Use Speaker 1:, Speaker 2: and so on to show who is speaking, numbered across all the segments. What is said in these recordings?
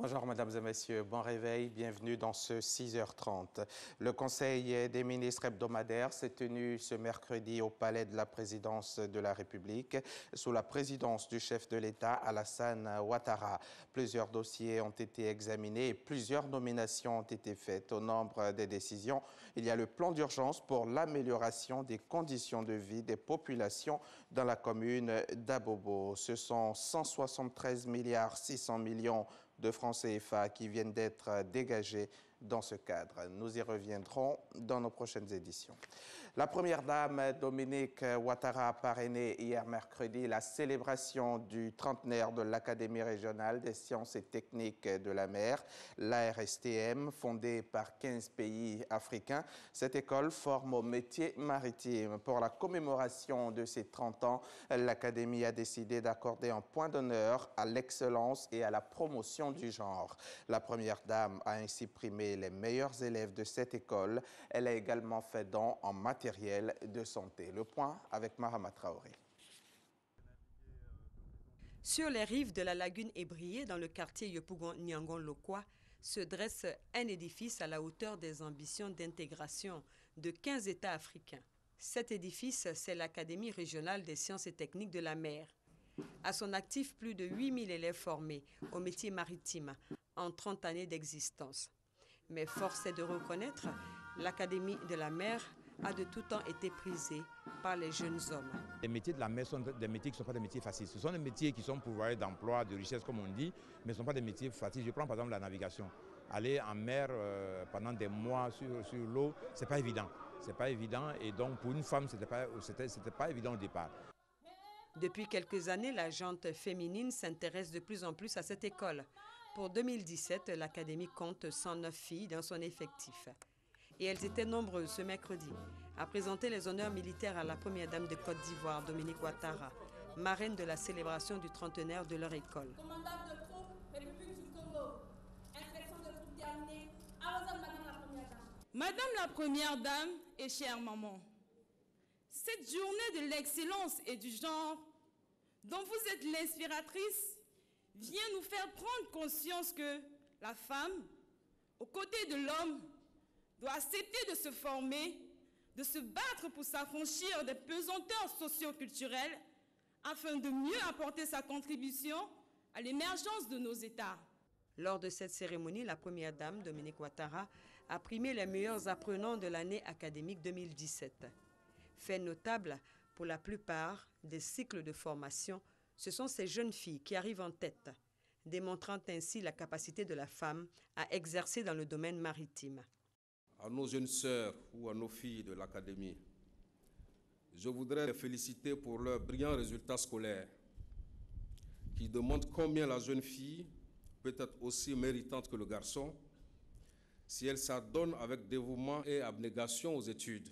Speaker 1: Bonjour mesdames et messieurs, bon réveil, bienvenue dans ce 6h30. Le Conseil des ministres hebdomadaire s'est tenu ce mercredi au Palais de la Présidence de la République sous la présidence du chef de l'État Alassane Ouattara. Plusieurs dossiers ont été examinés et plusieurs nominations ont été faites. Au nombre des décisions, il y a le plan d'urgence pour l'amélioration des conditions de vie des populations dans la commune d'Abobo. Ce sont 173 milliards 600 millions de francs CFA qui viennent d'être dégagés dans ce cadre. Nous y reviendrons dans nos prochaines éditions. La première dame, Dominique Ouattara, a parrainé hier mercredi la célébration du trentenaire de l'Académie régionale des sciences et techniques de la mer, l'ARSTM, fondée par 15 pays africains. Cette école forme au métier maritime. Pour la commémoration de ses 30 ans, l'Académie a décidé d'accorder un point d'honneur à l'excellence et à la promotion du genre. La première dame a ainsi primé les meilleurs élèves de cette école. Elle a également fait don en matériel de santé. Le point avec Mahama Traoré.
Speaker 2: Sur les rives de la lagune Ébriée, dans le quartier Yopougon-Niangon-Lokwa, se dresse un édifice à la hauteur des ambitions d'intégration de 15 États africains. Cet édifice, c'est l'Académie régionale des sciences et techniques de la mer. À son actif, plus de 8000 élèves formés au métier maritime en 30 années d'existence. Mais force est de reconnaître, l'Académie de la mer a de tout temps été prisée par les jeunes hommes.
Speaker 3: Les métiers de la mer sont des métiers qui ne sont pas des métiers faciles. Ce sont des métiers qui sont pourvoyeurs d'emploi, de richesse comme on dit, mais ce ne sont pas des métiers faciles. Je prends par exemple la navigation. Aller en mer pendant des mois sur l'eau, ce n'est pas évident. C'est pas évident et donc pour une femme, c'était pas évident au départ.
Speaker 2: Depuis quelques années, la gente féminine s'intéresse de plus en plus à cette école. Pour 2017, l'Académie compte 109 filles dans son effectif. Et elles étaient nombreuses ce mercredi à présenter les honneurs militaires à la première dame de Côte d'Ivoire, Dominique Ouattara, marraine de la célébration du trentenaire de leur école.
Speaker 4: Commandant de troupes, République du Congo, inspection de troupes terminée, arrosant Madame la Première Dame. Madame la Première Dame et chère maman, cette journée de l'excellence et du genre dont vous êtes l'inspiratrice vient nous faire prendre conscience que la femme, aux côtés de l'homme, doit accepter de se former, de se battre pour s'affranchir des pesanteurs socio-culturelles afin de mieux apporter sa contribution à l'émergence de nos États.
Speaker 2: Lors de cette cérémonie, la première dame, Dominique Ouattara, a primé les meilleurs apprenants de l'année académique 2017. Fait notable, pour la plupart des cycles de formation, ce sont ces jeunes filles qui arrivent en tête, démontrant ainsi la capacité de la femme à exercer dans le domaine maritime.
Speaker 5: À nos jeunes sœurs ou à nos filles de l'Académie, je voudrais les féliciter pour leurs brillants résultats scolaires qui démontrent combien la jeune fille peut être aussi méritante que le garçon si elle s'adonne avec dévouement et abnégation aux études.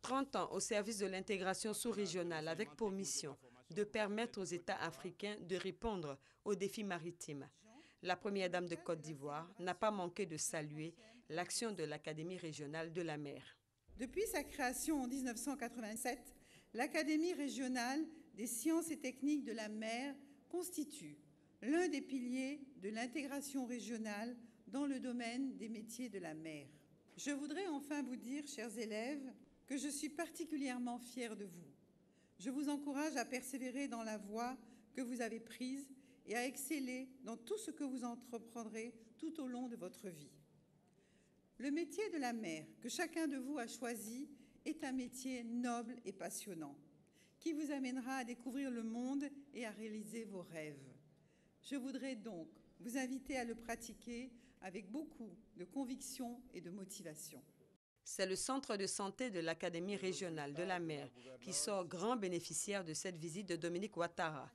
Speaker 2: 30 ans au service de l'intégration sous-régionale avec pour mission de permettre aux États africains de répondre aux défis maritimes. La première dame de Côte d'Ivoire n'a pas manqué de saluer l'action de l'Académie régionale de la mer.
Speaker 6: Depuis sa création en 1987, l'Académie régionale des sciences et techniques de la mer constitue l'un des piliers de l'intégration régionale dans le domaine des métiers de la mer. Je voudrais enfin vous dire, chers élèves, que je suis particulièrement fière de vous. Je vous encourage à persévérer dans la voie que vous avez prise et à exceller dans tout ce que vous entreprendrez tout au long de votre vie. Le métier de la mer que chacun de vous a choisi est un métier noble et passionnant, qui vous amènera à découvrir le monde et à réaliser vos rêves. Je voudrais donc vous inviter à le pratiquer avec beaucoup de conviction et de motivation.
Speaker 2: C'est le centre de santé de l'Académie régionale de la mer qui sort grand bénéficiaire de cette visite de Dominique Ouattara.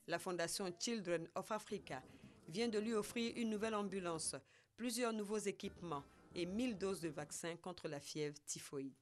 Speaker 2: La fondation Children of Africa vient de lui offrir une nouvelle ambulance, plusieurs nouveaux équipements et 1000 doses de vaccins contre la fièvre typhoïde.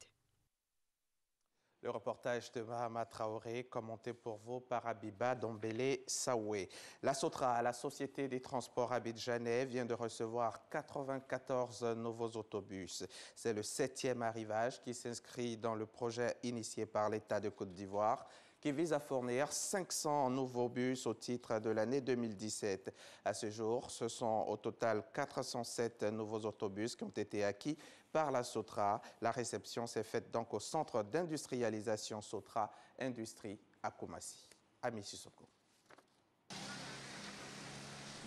Speaker 1: Le reportage de Mahama Traoré, commenté pour vous par Abiba Dombele Saoué. La SOTRA, la Société des transports abidjanais, vient de recevoir 94 nouveaux autobus. C'est le 7e arrivage qui s'inscrit dans le projet initié par l'État de Côte d'Ivoire. qui vise à fournir 500 nouveaux bus au titre de l'année 2017. À ce jour, ce sont au total 407 nouveaux autobus qui ont été acquis par la Sotra. La réception s'est faite donc au centre d'industrialisation Sotra Industrie à Koumassi. Ami Sissoko.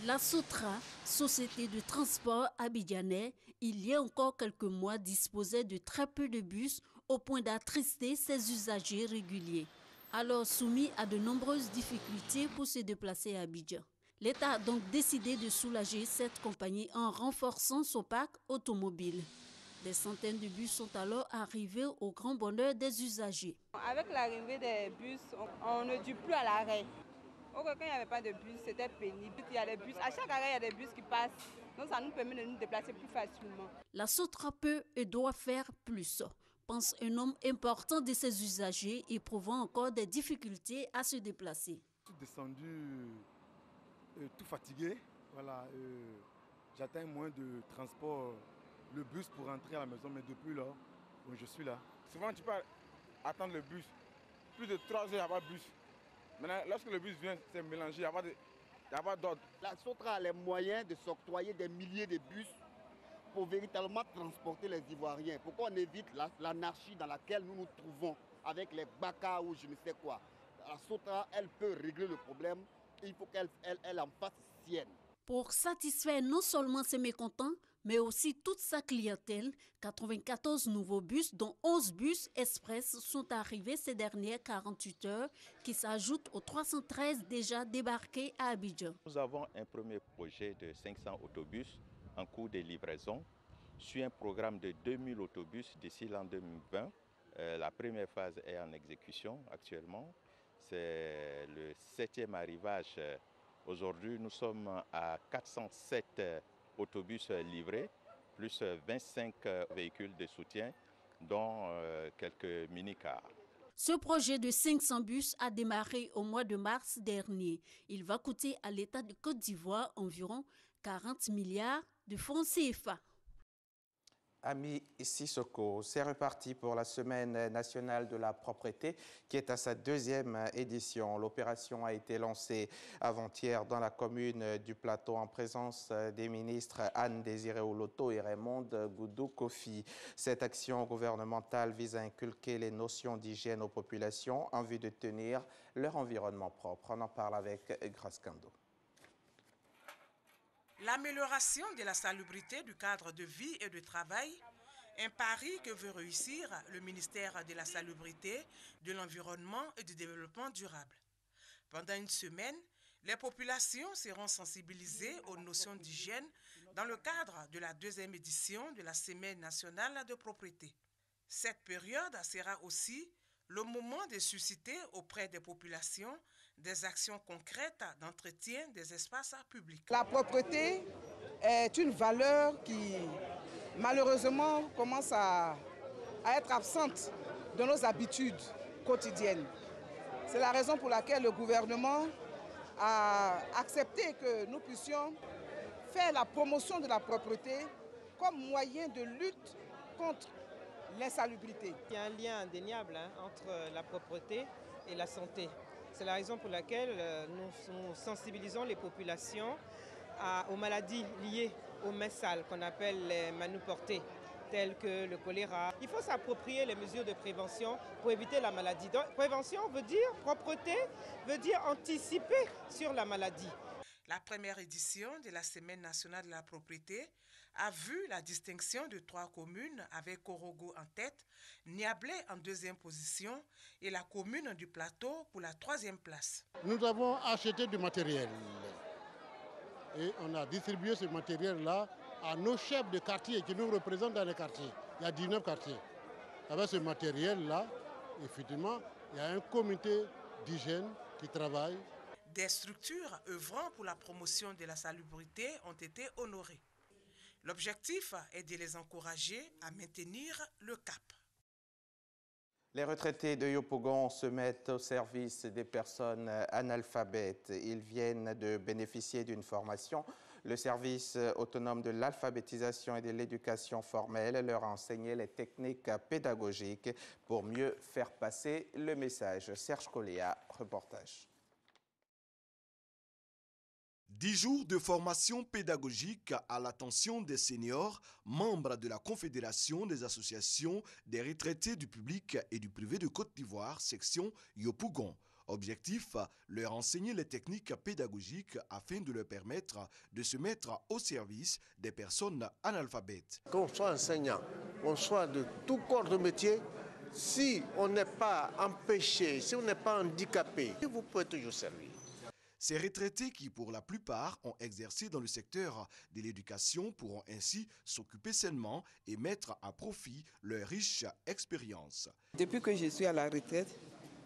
Speaker 7: La Sotra, société de transport abidjanais, il y a encore quelques mois disposait de très peu de bus au point d'attrister ses usagers réguliers, alors soumis à de nombreuses difficultés pour se déplacer à Abidjan. L'État a donc décidé de soulager cette compagnie en renforçant son parc automobile. Des centaines de bus sont alors arrivés au grand bonheur des usagers.
Speaker 8: Avec l'arrivée des bus, on ne dure plus à l'arrêt. Quand il n'y avait pas de bus, c'était pénible. Il y a des bus. À chaque arrêt, il y a des bus qui passent. Donc ça nous permet de nous déplacer plus facilement.
Speaker 7: La Sotra peut et doit faire plus, pense un nombre important de ses usagers éprouvant encore des difficultés à se déplacer.
Speaker 9: Je suis descendu tout fatigué. Voilà, j'atteins moins de transport, le bus pour rentrer à la maison, mais depuis là, bon, je suis là.
Speaker 10: Souvent, tu peux attendre le bus. Plus de 3 heures, il n'y a pas de bus. Maintenant, lorsque le bus vient, c'est mélangé, il n'y a pas d'ordre.
Speaker 11: La Sotra a les moyens de s'octroyer des milliers de bus pour véritablement transporter les Ivoiriens. Pourquoi on évite l'anarchie dans laquelle nous nous trouvons avec les BACA ou je ne sais quoi. La Sotra, elle peut régler le problème. Il faut qu'elle en fasse sienne.
Speaker 7: Pour satisfaire non seulement ses mécontents, mais aussi toute sa clientèle, 94 nouveaux bus, dont 11 bus express, sont arrivés ces dernières 48 heures, qui s'ajoutent aux 313 déjà débarqués à Abidjan.
Speaker 12: Nous avons un premier projet de 500 autobus en cours de livraison, sur un programme de 2000 autobus d'ici l'an 2020. La première phase est en exécution actuellement. C'est le 7e arrivage. Aujourd'hui, nous sommes à 407 autobus livrés, plus 25 véhicules de soutien, dont quelques mini-cars.
Speaker 7: Ce projet de 500 bus a démarré au mois de mars dernier. Il va coûter à l'État de Côte d'Ivoire environ 40 milliards de francs CFA.
Speaker 1: Ami Sissoko, c'est reparti pour la Semaine nationale de la propreté qui est à sa 2e édition. L'opération a été lancée avant-hier dans la commune du Plateau en présence des ministres Anne Désiré Oloto et Raymond Goudou Kofi. Cette action gouvernementale vise à inculquer les notions d'hygiène aux populations en vue de tenir leur environnement propre. On en parle avec Grace Kando.
Speaker 13: L'amélioration de la salubrité du cadre de vie et de travail, un pari que veut réussir le ministère de la Salubrité, de l'Environnement et du Développement durable. Pendant une semaine, les populations seront sensibilisées aux notions d'hygiène dans le cadre de la 2e édition de la Semaine nationale de propreté. Cette période sera aussi le moment de susciter auprès des populations des actions concrètes d'entretien des espaces publics.
Speaker 14: La propreté est une valeur qui, malheureusement, commence à être absente de nos habitudes quotidiennes. C'est la raison pour laquelle le gouvernement a accepté que nous puissions faire la promotion de la propreté comme moyen de lutte contre l'insalubrité.
Speaker 15: Il y a un lien indéniable entre la propreté et la santé. C'est la raison pour laquelle nous sensibilisons les populations aux maladies liées aux mains sales, qu'on appelle les manoportées, telles que le choléra. Il faut s'approprier les mesures de prévention pour éviter la maladie. Donc, prévention veut dire propreté, veut dire anticiper sur la maladie.
Speaker 13: La première édition de la Semaine nationale de la propreté a vu la distinction de 3 communes avec Korogo en tête, Niablé en 2e position et la commune du Plateau pour la 3e place.
Speaker 16: Nous avons acheté du matériel et on a distribué ce matériel-là à nos chefs de quartier qui nous représentent dans les quartiers. Il y a 19 quartiers. Avec ce matériel-là, effectivement, il y a un comité d'hygiène qui travaille.
Speaker 13: Des structures œuvrant pour la promotion de la salubrité ont été honorées. L'objectif est de les encourager à maintenir le cap.
Speaker 1: Les retraités de Yopougon se mettent au service des personnes analphabètes. Ils viennent de bénéficier d'une formation Le service autonome de l'alphabétisation et de l'éducation formelle leur a enseigné les techniques pédagogiques pour mieux faire passer le message. Serge Coléa, reportage.
Speaker 17: 10 jours de formation pédagogique à l'attention des seniors, membres de la Confédération des associations des retraités du public et du privé de Côte d'Ivoire, section Yopougon. Objectif, leur enseigner les techniques pédagogiques afin de leur permettre de se mettre au service des personnes analphabètes.
Speaker 18: Qu'on soit enseignant, qu'on soit de tout corps de métier, si on n'est pas empêché, si on n'est pas handicapé, vous pouvez toujours servir.
Speaker 17: Ces retraités qui, pour la plupart, ont exercé dans le secteur de l'éducation pourront ainsi s'occuper sainement et mettre à profit leur riche expérience.
Speaker 19: Depuis que je suis à la retraite,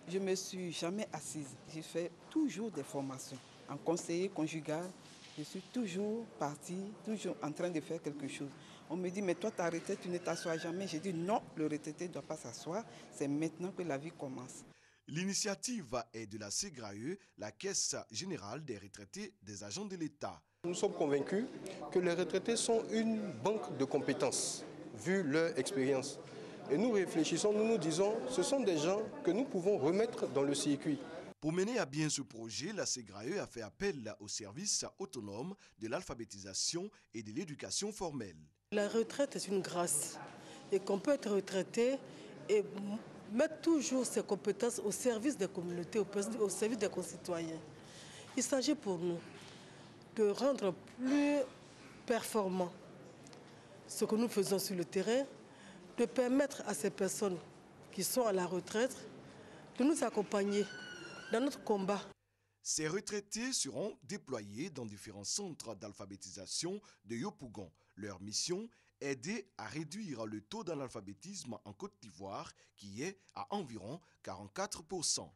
Speaker 19: je ne me suis jamais assise. J'ai fait toujours des formations. En conseiller conjugal, je suis toujours partie, toujours en train de faire quelque chose. On me dit, mais toi, ta retraite, tu ne t'assois jamais. J'ai dit, non, le retraité ne doit pas s'asseoir. C'est maintenant que la vie commence.
Speaker 17: L'initiative est de la CGRAE, la Caisse générale des retraités des agents de l'État.
Speaker 20: Nous sommes convaincus que les retraités sont une banque de compétences, vu leur expérience. Et nous réfléchissons, nous nous disons, ce sont des gens que nous pouvons remettre dans le circuit.
Speaker 17: Pour mener à bien ce projet, la CGRAE a fait appel au service autonome de l'alphabétisation et de l'éducation formelle.
Speaker 21: La retraite est une grâce et qu'on peut être retraité et mettre toujours ses compétences au service des communautés, au service des concitoyens. Il s'agit pour nous de rendre plus performant ce que nous faisons sur le terrain, de permettre à ces personnes qui sont à la retraite de nous accompagner dans notre combat.
Speaker 17: Ces retraités seront déployés dans différents centres d'alphabétisation de Yopougon. Leur mission, aider à réduire le taux d'analphabétisme en Côte d'Ivoire qui est à environ 44%.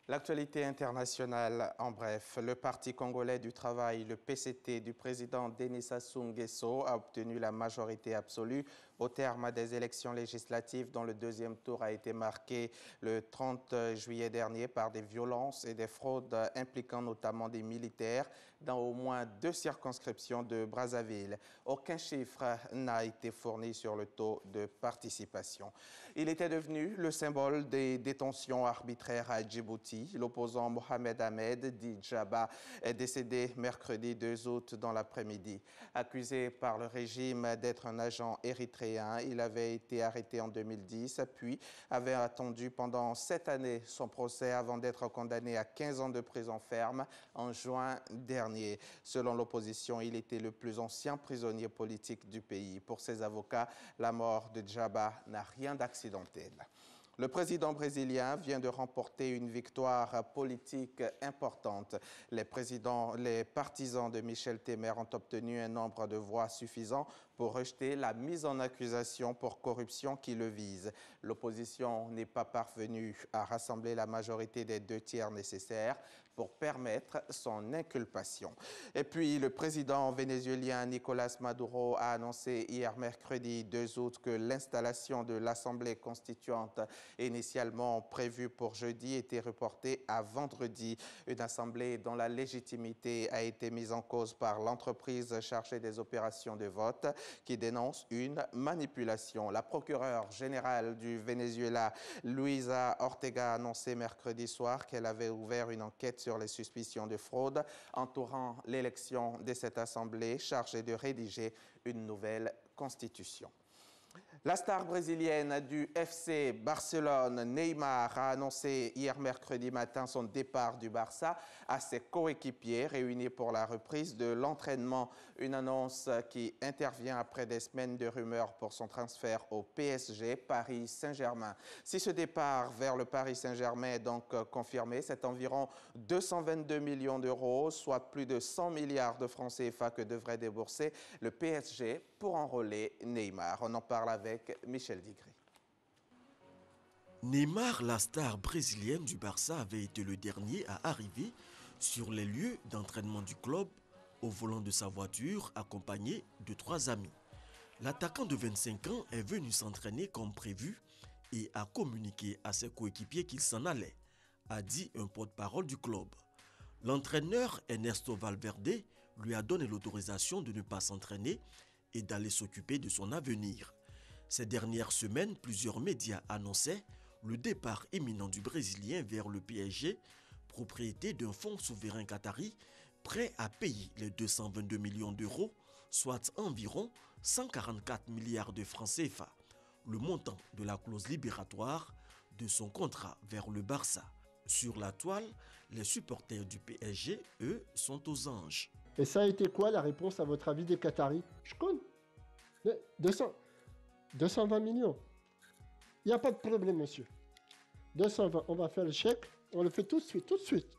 Speaker 1: L'actualité internationale en bref. Le Parti congolais du travail, le PCT du président Denis Sassou Nguesso a obtenu la majorité absolue au terme des élections législatives dont le deuxième tour a été marqué le 30 juillet dernier par des violences et des fraudes impliquant notamment des militaires dans au moins 2 circonscriptions de Brazzaville. Aucun chiffre n'a été fourni sur le taux de participation. Il était devenu le symbole des détentions arbitraires à Djibouti. L'opposant Mohamed Ahmed, dit Djaba, est décédé mercredi 2 août dans l'après-midi. Accusé par le régime d'être un agent érythréen, il avait été arrêté en 2010, puis avait attendu pendant 7 années son procès avant d'être condamné à 15 ans de prison ferme en juin dernier. Selon l'opposition, il était le plus ancien prisonnier politique du pays. Pour ses avocats, la mort de Djaba n'a rien d'accidentel. Le président brésilien vient de remporter une victoire politique importante. Les partisans de Michel Temer ont obtenu un nombre de voix suffisant pour rejeter la mise en accusation pour corruption qui le vise. L'opposition n'est pas parvenue à rassembler la majorité des 2 tiers nécessaires pour permettre son inculpation. Et puis, le président vénézuélien Nicolás Maduro a annoncé hier mercredi 2 août que l'installation de l'Assemblée constituante initialement prévue pour jeudi était reportée à vendredi. Une assemblée dont la légitimité a été mise en cause par l'entreprise chargée des opérations de vote qui dénonce une manipulation. La procureure générale du Venezuela, Luisa Ortega, a annoncé mercredi soir qu'elle avait ouvert une enquête sur les suspicions de fraude entourant l'élection de cette assemblée chargée de rédiger une nouvelle constitution. La star brésilienne du FC Barcelone, Neymar, a annoncé hier mercredi matin son départ du Barça à ses coéquipiers réunis pour la reprise de l'entraînement. Une annonce qui intervient après des semaines de rumeurs pour son transfert au PSG, Paris Saint-Germain. Si ce départ vers le Paris Saint-Germain est donc confirmé, c'est environ 222 millions d'euros, soit plus de 100 milliards de francs CFA que devrait débourser le PSG pour enrôler Neymar. On en parle avec Michel Digré.
Speaker 22: Neymar, la star brésilienne du Barça, avait été le dernier à arriver sur les lieux d'entraînement du club au volant de sa voiture accompagné de 3 amis. L'attaquant de 25 ans est venu s'entraîner comme prévu et a communiqué à ses coéquipiers qu'il s'en allait, a dit un porte-parole du club. L'entraîneur Ernesto Valverde lui a donné l'autorisation de ne pas s'entraîner et d'aller s'occuper de son avenir. Ces dernières semaines, plusieurs médias annonçaient le départ imminent du Brésilien vers le PSG, propriété d'un fonds souverain qatari prêt à payer les 222 millions d'euros, soit environ 144 milliards de francs CFA, le montant de la clause libératoire de son contrat vers le Barça. Sur la toile, les supporters du PSG, eux, sont aux anges.
Speaker 3: Et ça a été quoi la réponse à votre avis des Qataris? Je connais. 220 millions. Il n'y a pas de problème, monsieur. 220, on va faire le chèque, on le fait tout de suite.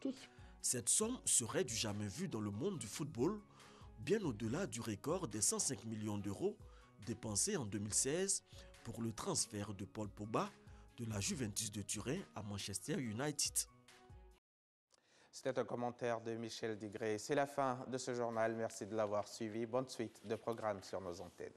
Speaker 22: Cette somme serait du jamais vu dans le monde du football, bien au-delà du record des 105 millions d'euros dépensés en 2016 pour le transfert de Paul Pogba de la Juventus de Turin à Manchester United.
Speaker 1: C'était un commentaire de Michel Digré. C'est la fin de ce journal. Merci de l'avoir suivi. Bonne suite de programmes sur nos antennes.